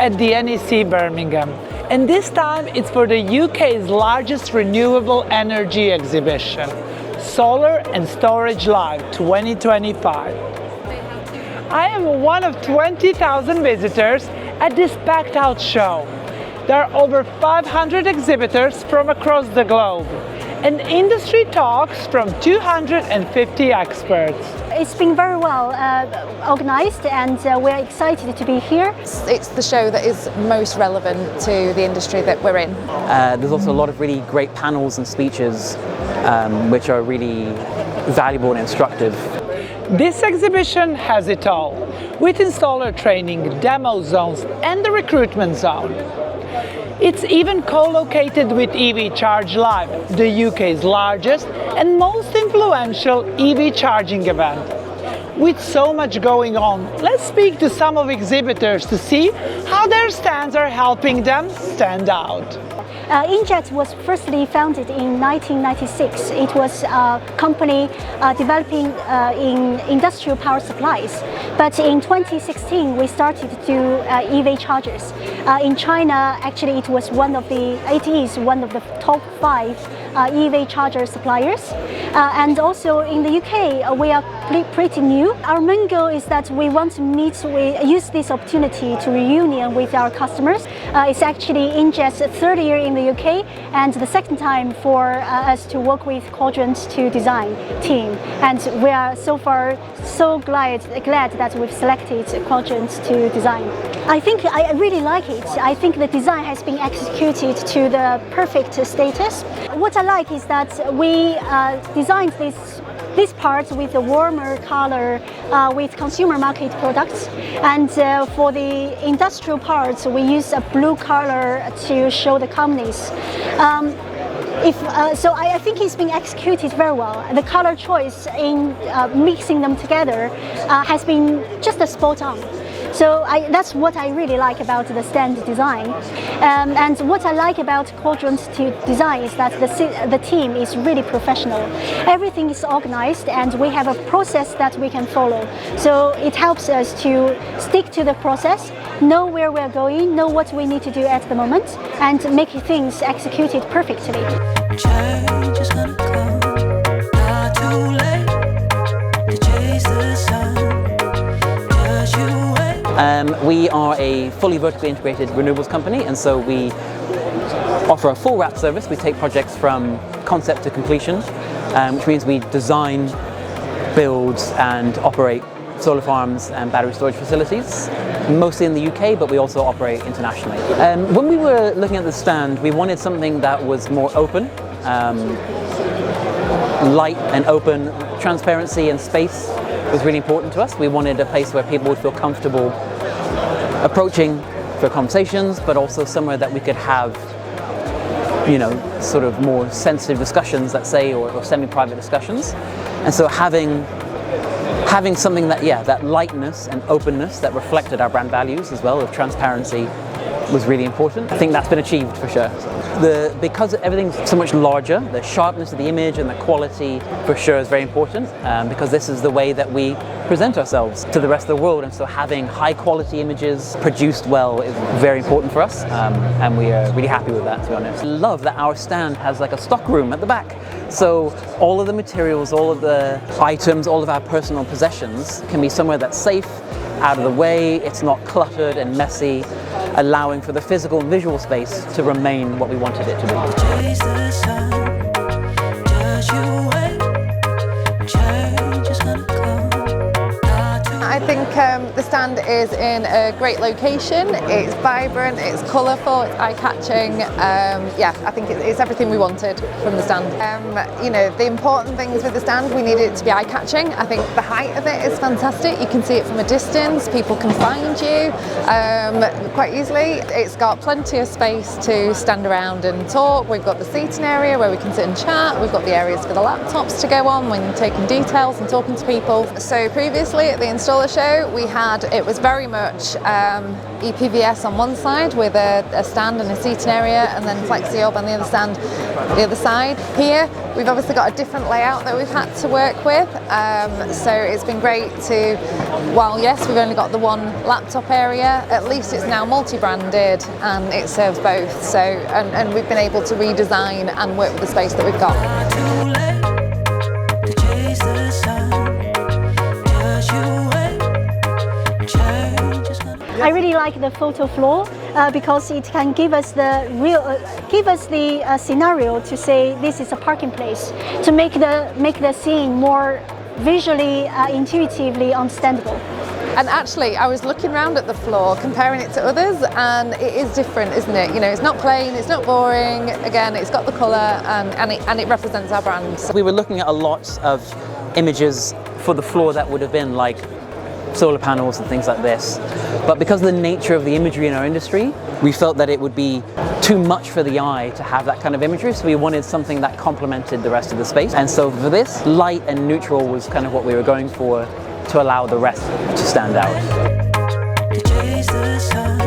at the NEC Birmingham, and this time it's for the UK's largest renewable energy exhibition, Solar and Storage Live 2025. I am one of 20,000 visitors at this packed out show. There are over 500 exhibitors from across the globe, and industry talks from 250 experts. It's been very well organized, and we're excited to be here. It's the show that is most relevant to the industry that we're in. There's also a lot of really great panels and speeches which are really valuable and instructive. This exhibition has it all, with installer training, demo zones and the recruitment zone. It's even co-located with EV Charge Live, the UK's largest and most influential EV charging event. With so much going on, let's speak to some of exhibitors to see how their stands are helping them stand out. Injet was firstly founded in 1996. It was a company developing in industrial power supplies. But in 2016, we started to do EV chargers. In China, actually, it is one of the top 5 EV charger suppliers. And also in the UK, we are pretty new. Our main goal is that we want to use this opportunity to reunion with our customers. It's actually Injet's 3rd year in the UK and the 2nd time for us to work with Quadrant2Design team. And we are so far so glad that we've selected Quadrant2Design. I think I really like it. I think the design has been executed to the perfect status. What I like is that we designed this part with a warmer color with consumer market products, and for the industrial parts we use a blue color to show the calmness. So I think it's been executed very well. The color choice in mixing them together has been just spot on. So that's what I really like about the stand design. And what I like about Quadrant2Design is that the team is really professional. Everything is organized and we have a process that we can follow. So it helps us to stick to the process, know where we're going, know what we need to do at the moment, and make things executed perfectly. Change is gonna come, not too late to chase the sun. Just you wait. We are a fully vertically integrated renewables company, and so we offer a full wrap service. We take projects from concept to completion, which means we design, build and operate solar farms and battery storage facilities, mostly in the UK, but we also operate internationally. When we were looking at the stand, we wanted something that was more open, light and open. Transparency and space was really important to us. We wanted a place where people would feel comfortable approaching for conversations, but also somewhere that we could have, sort of more sensitive discussions, let's say, or semi-private discussions. And so having something that lightness and openness that reflected our brand values as well, of transparency, was really important. I think that's been achieved for sure. Because everything's so much larger, the sharpness of the image and the quality for sure is very important, because this is the way that we present ourselves to the rest of the world, and so having high quality images produced well is very important for us, and we are really happy with that, to be honest. I love that our stand has like a stock room at the back, so all of the materials, all of the items, all of our personal possessions can be somewhere that's safe, out of the way, it's not cluttered and messy, allowing for the physical and visual space to remain what we wanted it to be. Chase the sun, just you wait. Change is gonna come. I think the stand is in a great location. It's vibrant, it's colourful, it's eye-catching. I think it's everything we wanted from the stand. The important things with the stand, we needed it to be eye-catching. I think the height of it is fantastic. You can see it from a distance. People can find you quite easily. It's got plenty of space to stand around and talk. We've got the seating area where we can sit and chat. We've got the areas for the laptops to go on when taking details and talking to people. So previously at the installer show, we had had, it was very much EPVS on one side with a stand and a seating area, and then FlexiOb on the other side. Here we've obviously got a different layout that we've had to work with, so it's been great to, while yes we've only got the one laptop area, at least it's now multi-branded and it serves both. So and we've been able to redesign and work with the space that we've got. Too late to chase the sun. Just you wait. Change is gonna I really like the photo floor because it can give us the scenario to say this is a parking place, to make the scene more visually, intuitively understandable. And actually, I was looking around at the floor, comparing it to others, and it is different, isn't it? You know, it's not plain, it's not boring. Again, it's got the colour, and it represents our brand. We were looking at a lot of images for the floor that would have been like solar panels and things like this. But because of the nature of the imagery in our industry, we felt that it would be too much for the eye to have that kind of imagery, so we wanted something that complemented the rest of the space. And so for this, light and neutral was kind of what we were going for, to allow the rest to stand out. to chase the sun.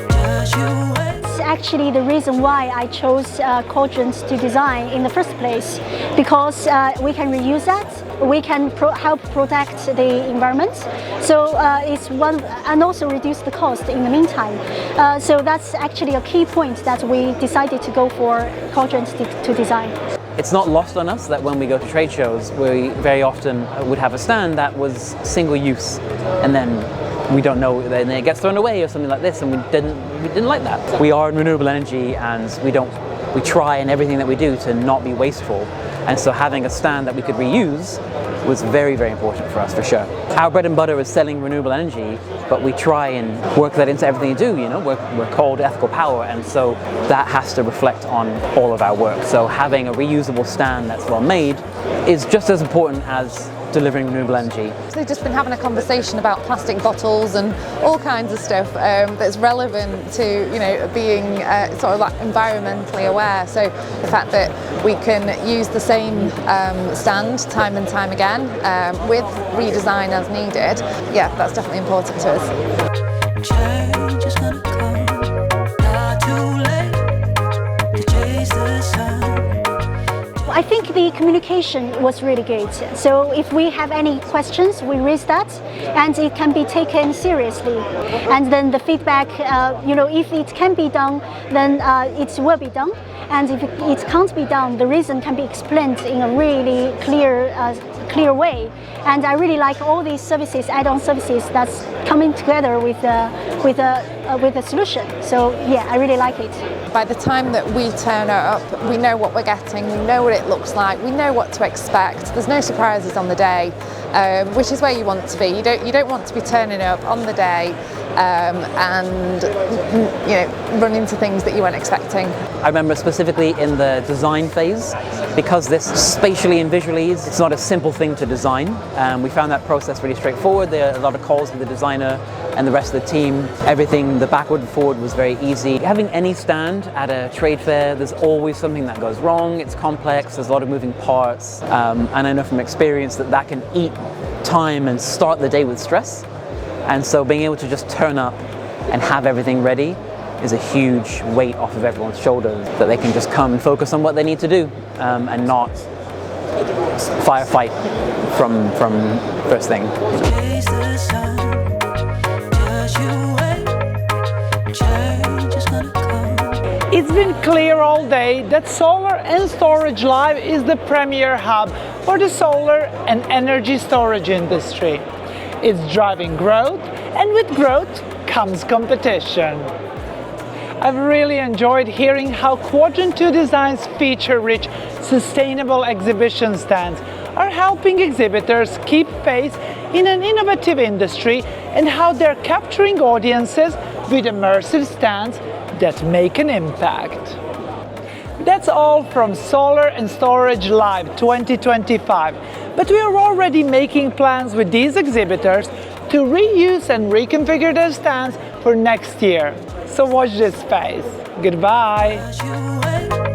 Just you wait. It's actually the reason why I chose Quadrant2Design in the first place, because we can reuse that, we can help protect the environment, so it's one, and also reduce the cost in the meantime. So that's actually a key point that we decided to go for Quadrant2Design. It's not lost on us that when we go to trade shows, we very often would have a stand that was single use, and then we don't know, then it gets thrown away or something like this, and we didn't like that. We are in renewable energy, and we try in everything that we do to not be wasteful, and so having a stand that we could reuse was very, very important for us, for sure. Our bread and butter is selling renewable energy, but we try and work that into everything we do. You know, we're called ethical power, and so that has to reflect on all of our work. So having a reusable stand that's well made is just as important as delivering renewable energy. So we've just been having a conversation about plastic bottles and all kinds of stuff that's relevant to, you know, being sort of like environmentally aware. So the fact that we can use the same stand time and time again with redesign as needed, yeah, that's definitely important to us. Change is gonna come. Not too late to chase the sun. I think the communication was really good. So if we have any questions, we raise that, and it can be taken seriously. And then the feedback, you know, if it can be done, then it will be done. And if it can't be done, the reason can be explained in a really clear way. And I really like all these services, add-on services that's coming together with a solution. So yeah, I really like it. By the time that we turn up, we know what we're getting, we know what it looks like, we know what to expect. There's no surprises on the day, which is where you want to be. You don't want to be turning up on the day and you know, run into things that you weren't expecting. I remember specifically in the design phase, because this spatially and visually, it's not a simple thing to design. We found that process really straightforward. There are a lot of calls with the designer and the rest of the team. Everything, the backward and forward was very easy. Having any stand at a trade fair, there's always something that goes wrong. It's complex, there's a lot of moving parts. And I know from experience that can eat time and start the day with stress. And so being able to just turn up and have everything ready is a huge weight off of everyone's shoulders, that they can just come and focus on what they need to do and not firefight from first thing. Chase the sun. Just you wait. Change is gonna come. It's been clear all day that Solar and Storage Live is the premier hub for the solar and energy storage industry. It's driving growth, and with growth comes competition. I've really enjoyed hearing how Quadrant2Design's feature-rich, sustainable exhibition stands are helping exhibitors keep pace in an innovative industry, and how they're capturing audiences with immersive stands that make an impact. That's all from Solar and Storage Live 2025, but we are already making plans with these exhibitors to reuse and reconfigure their stands for next year. So watch this space. Goodbye. Just you wait.